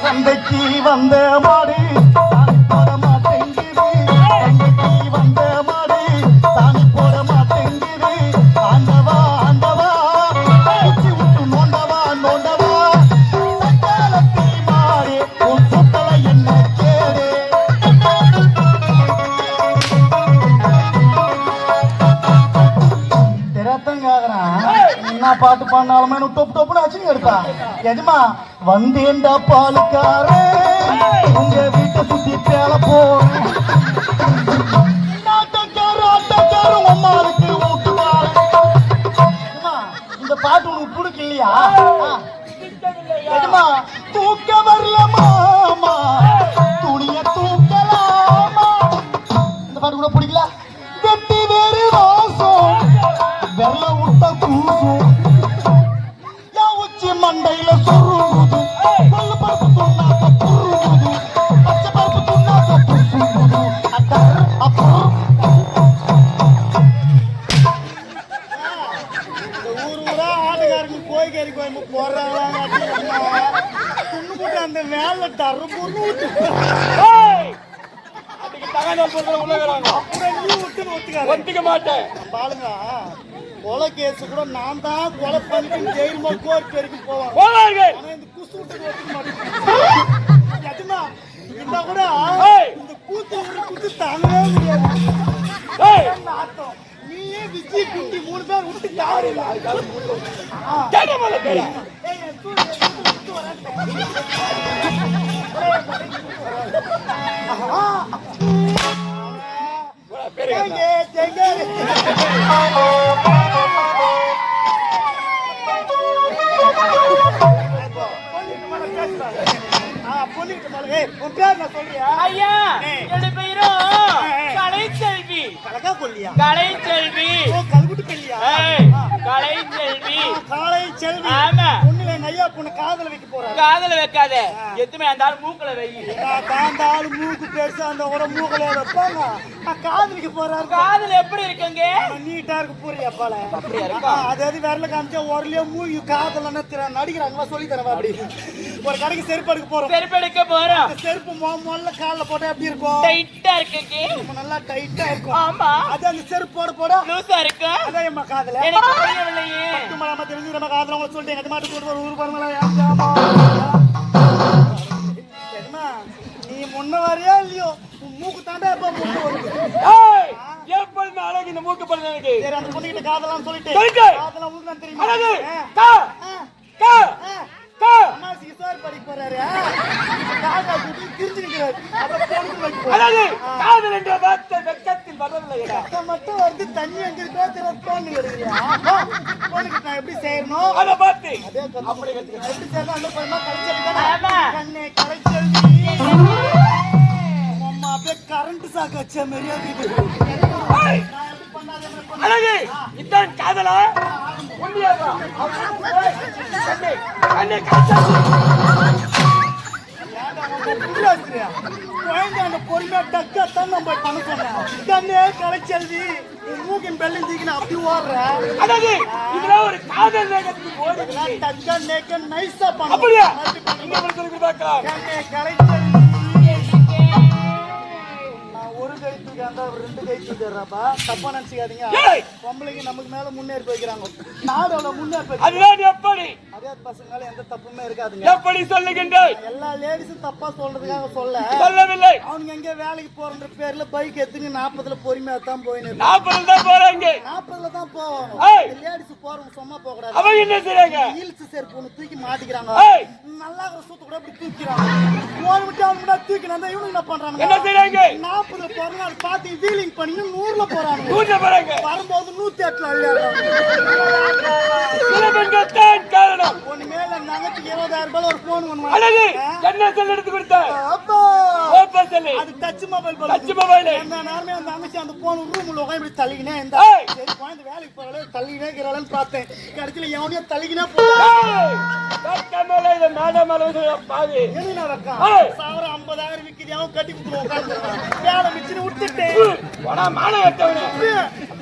சந்தைக்கு வந்த மாடு சாமி போட மாட்டேங்குது. சந்தைக்கு வந்த மாடு சாமி போட மாட்டேங்குது. ஆண்டவா ஆண்டவா அடிச்சு விட்டு நோண்டவா நோண்டவா சக்காலத்தி மாடு உன் சுத்தல என்ன கேடு. என்ன பாட்டு பாடினாலுமே டொப்பு டொப்புன்னு அச்சுன்னு எடுப்பா. எஜமா வந்தேன்டா பாலுக்காரே உங்க வீட்டை சுத்தி பேல போறேன். ஆட்டக்காரும் அம்மாவுக்கு ஊட்டுவாரு. இந்த பாட்டு உனக்கு பிடிக்கலையா? எஜமா தூக்க வரல மாமா துணிய தூக்கலாமா. இந்த பாட்டு கூட பிடிக்கல. வெட்டி வேறு வாசம் வெள்ள விட்ட கூசும் உச்சி மண்டையில சொருங்குது. கொள்ளு பருப்பு துண்ணாக்க புருங்குது. பச்சை பருப்பு துண்ணாக்க புசுங்குது. அட்டர் அப்புறம் ஊர் ஊரா ஆட்டுக்காரங்க கோய்கறி கோயம்பு போடுறாங்க. துண்ணு போட்டு அந்த வேலை டர்ரு பொண்ணு விட்டு ஒத்துக்க மாட்டேன். பாருங்க கொலை கேஸ் கூட நான் தான் கொலை பண்ணிட்டு ஜெயிலுமா கோர்ட் வரைக்கும் போவாங்க. இந்த குசு விட்டு ஒத்துக்க மாட்டேன். எதுமா இந்த கூட இந்த கூத்து குத்து தாங்கவே முடியாது. நீயே விஜய் குட்டி 3 பேர் விட்டு தாவறீங்க. ஐயா என்னுடைய பெயரும் கலைச்செல்வி. கலைச்செல்வி கலைச்செல்வி கலைச்செல்வி. ஆமா ஐயா பொண்ணு காதல வைக்க போறாரு. காதல வைக்காத எதுவுமே அந்த ஆள் மூக்கல வை. அந்த ஆளு மூக்கு பெருசு அந்த கூட மூக்கல வைப்பாங்க. காதலிக்க போறாரு. காதல் எப்படி இருக்குங்க? நீட்டா இருக்கு புரியா பால. அப்படியா இருக்கா? அதாவது விரல காமிச்சா ஒரலியே மூவி காதல் நடிக்கிறாங்க. சொல்லி தரவா அப்படி ஒரு கடைக்கு செருப்பு எடுக்க போறோம். செருப்பு எடுக்க போறோம். செருப்பு முதல்ல கால்ல போட்டா எப்படி இருக்கும்? டைட்டா இருக்குங்க. நல்லா டைட்டா இருக்கும். ஆமா அது அந்த செருப்பு போட போட லூசா இருக்கு. அதான் என் காதல எனக்கு புரியவில்லையே. நம்ம தெரிஞ்சு நம்ம காதல உங்களுக்கு சொல்லிட்டேன். அது மாட்டு போட்டு ஊர் பாருங்களா. நீ முன்ன வரையா இல்லையோ மூக்கு தாண்டா எப்ப மூக்கு வருது. எப்பொழுது அழகு இந்த மூக்கு படுது எனக்கு. சரி அந்த பொண்ணுகிட்ட காதலாம் சொல்லிட்டு காதலாம் உங்களுக்கு நான் தெரியுமா? அம்மாசி சார் படிக்க போறாரு. காதல் திருச்சி நிக்கிறாரு. காதல் என்ற வார்த்தை வெக்கத்தில் வரவில்லை. மட்டும் வந்து தண்ணி எங்க இருக்கோ தெரியல தோணு எடுக்கிறா. பொண்ணுக்கு நான் எப்படி செய்யணும் அதை பார்த்து அதே அப்படி எப்படி செய்யணும் அந்த பொண்ணா கலைச்சல் ஆமா கண்ணே கலைச்சல். அம்மா அப்படியே கரண்ட் சாக்கு வச்ச மாதிரியா இருக்குது. அழகு இதான் காதலா? உண்மையாவா? கண்ணே கலைச்சல். பொறுமையா டக்காத்தான் நம்ம பண்ண சொன்னேன். கண்ணே கலைச்செல்வி மூக்கின் பெல்லிங் தீக்கின அப்படி ஓடுற. அழகு இதுல ஒரு காதல் வேகத்துக்கு ஓடுது. டக்கா நேக்க நைஸா பண்ண. அப்படியே இன்னொரு சொல்லி பார்க்கலாம். கண்ணே கலைச்செல்வி ஒரு கை தூக்கி அந்த 2 கை தூக்கிடுறாப்பா. தப்பா நினைச்சுக்காதீங்க. பொம்பளைக்கு நமக்கு மேல முன்னேறி போய்க்கிறாங்க. நாடோட முன்னேறி அதுதான் எப்படி? அதே பசங்களால எந்த தப்புமே இருக்காதுங்க. எப்படி சொல்லுகின்றாய்? எல்லா லேடிஸும் தப்பா சொல்றதுக்காக சொல்லவில்லை. அவனுங்க எங்க வேலைக்கு போறன்ற பேர்ல பைக் எடுத்துங்க 40ல பொறுமையா தான் போயின்னு 40ல தான் போறாங்க. 40ல தான் போவாங்க. லேடிஸ் போறவங்க சும்மா போக கூடாது. அவங்க என்ன செய்றாங்க? ஹீல்ஸ் செருப்பு ஒன்னு தூக்கி மாட்டிக்கிறாங்க. நல்லா இருக்கிற சூத்து கூட அப்படி தூக்கிறாங்க. ஓடி விட்டு அவங்க கூட தூக்கினா இவங்க என்ன பண்றாங்க? என்ன செய்றாங்க? 40ல போறாங்க. அது பார்த்து வீலிங் பண்ணி 100ல போறாங்க. 100ல போறாங்க. வரும்போது 108ல அள்ளிறாங்க. சில பெண்கள் தான் காரணம். ஒண்ணு மேல நகைக்கு 20000 ரூபாய் ஒரு போன் ஒண்ணு. அழகு என்ன செல் எடுத்து கொடுத்த? அப்பா ஓப்பா செல். அது டச் மொபைல் போல. Touch mobile. அந்த நேரமே அந்த அங்கச்சி அந்த போன் ரூம்ல உட்கார்ந்து இப்படி தள்ளிக்கினே இந்த சரி பாயிண்ட் வேலைக்கு போறல தள்ளிக்கினே இருக்கறலன்னு பார்த்தேன். கடைசில எவனையோ தள்ளிக்கினே போறா. கக்கமல இந்த மேடமல பாவி. என்ன ரக்கா? 50,000 விக்கிது அவன் கட்டி குடுத்து உட்கார்ந்துறான். வேலை மிச்சின விட்டுட்டே. போடா மான வெட்டவனே.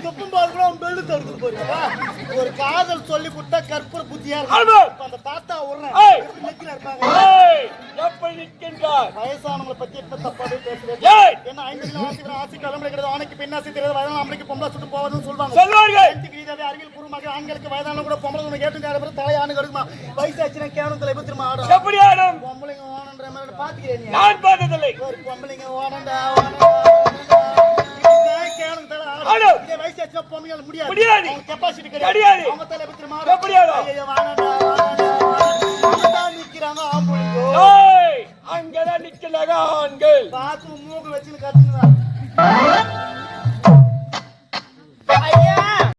துப்பும் போது கூட அவன் பெல்ட் தடுத்து போறா. ஒரு காதல் சொல்லி கொடுத்தா கற்பூர புத்தியா இருக்கு. அந்த தாத்தா உறறேன். நெக்கில இருப்பாங்க. எப்படி யார்? வயசானவங்களை பத்தி எப்ப தப்பாவே பேசுறது? ஏய்! என்ன 50 ஆசி கிளம்புற கிடையாது. ஆணைக்கு பின்னாசி தெரியாது. வயதான ஆம்பளைக்கு பொம்பளை சுட்டு போவதுன்னு சொல்லுவாங்க. சொல்வார்கள். இதுவே அறிவியல் பூர்வமாக ஆண்களுக்கு வயதான கூட பொம்பளை ஒண்ணு கேட்டு நேரம் தலை ஆணு கடுக்குமா. வயசாச்சுன்னா கேவலத்துல எப்படி திரும்ப ஆடும்? எப்படி ஆடும்? பொம்பளைங்க ஓனன்ற மாதிரி பாத்துக்கிறேன். நான் பார்த்ததில்லை. ஒரு பொம்பளைங்க ஓனண்டா ஆடும். வயசாச்சுன்னா பொம்பளைங்க முடியாது. முடியாது. கெப்பாசிட்டி கிடையாது. கிடையாது. அவங்க தலை எப்படி திரும்ப ஆடும்? எப்படி ஆடும்? ஐயோ வானண்டா அங்கதான் நிக்கிறாங்க ஆம்பளைங்க. ஏய்! அங்கதான் நிக்கிறாங்க ஆண்கள். பாத்து மூக்கு வச்சுன்னு கத்துங்க.